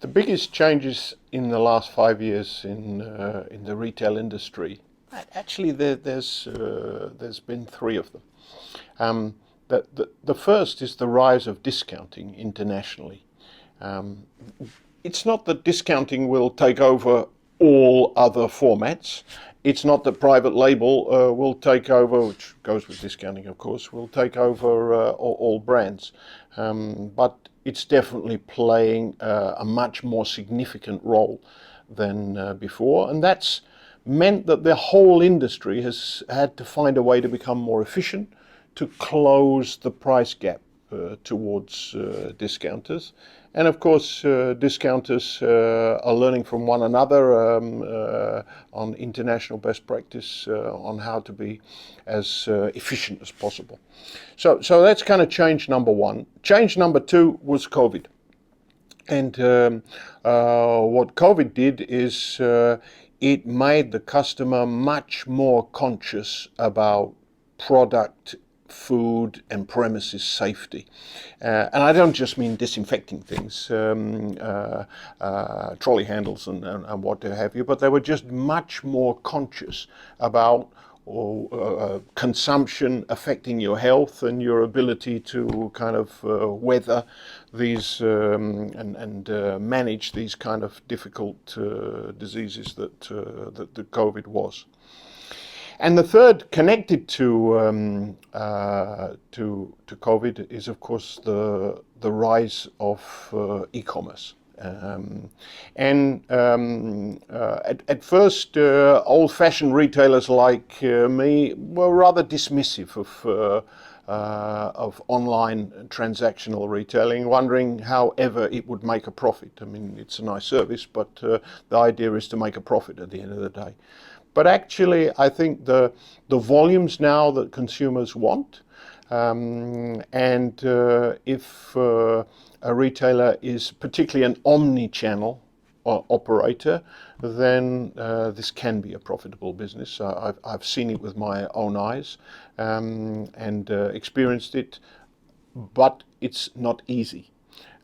The biggest changes in the last 5 years in the retail industry, actually, there's been three of them. Um, the first is the rise of discounting internationally. Um, it's not that discounting will take over all other formats. It's not that private label will take over, which goes with discounting, of course, will take over all brands. But it's definitely playing a much more significant role than before. And that's meant that the whole industry has had to find a way to become more efficient, to close the price gap towards discounters. And of course, discounters are learning from one another on international best practice on how to be as efficient as possible. So that's kind of change number one. Change number two was COVID. And what COVID did is it made the customer much more conscious about product, food, and premises safety. And I don't just mean disinfecting things, trolley handles and what have you, but they were just much more conscious about consumption affecting your health and your ability to kind of weather these and manage these kind of difficult diseases that the COVID was. And the third, connected to COVID, is of course the rise of e-commerce. At first, old-fashioned retailers like me were rather dismissive of online transactional retailing, wondering how ever it would make a profit. I mean, it's a nice service, but the idea is to make a profit at the end of the day. But actually, I think the volumes now that consumers want, if a retailer is particularly an omni-channel operator, then this can be a profitable business. I've seen it with my own eyes and experienced it, but it's not easy.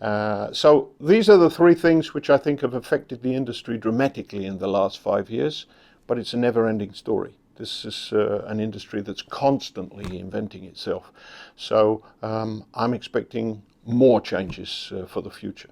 So these are the three things which I think have affected the industry dramatically in the last 5 years, but it's a never-ending story. This is an industry that's constantly inventing itself. So I'm expecting more changes for the future.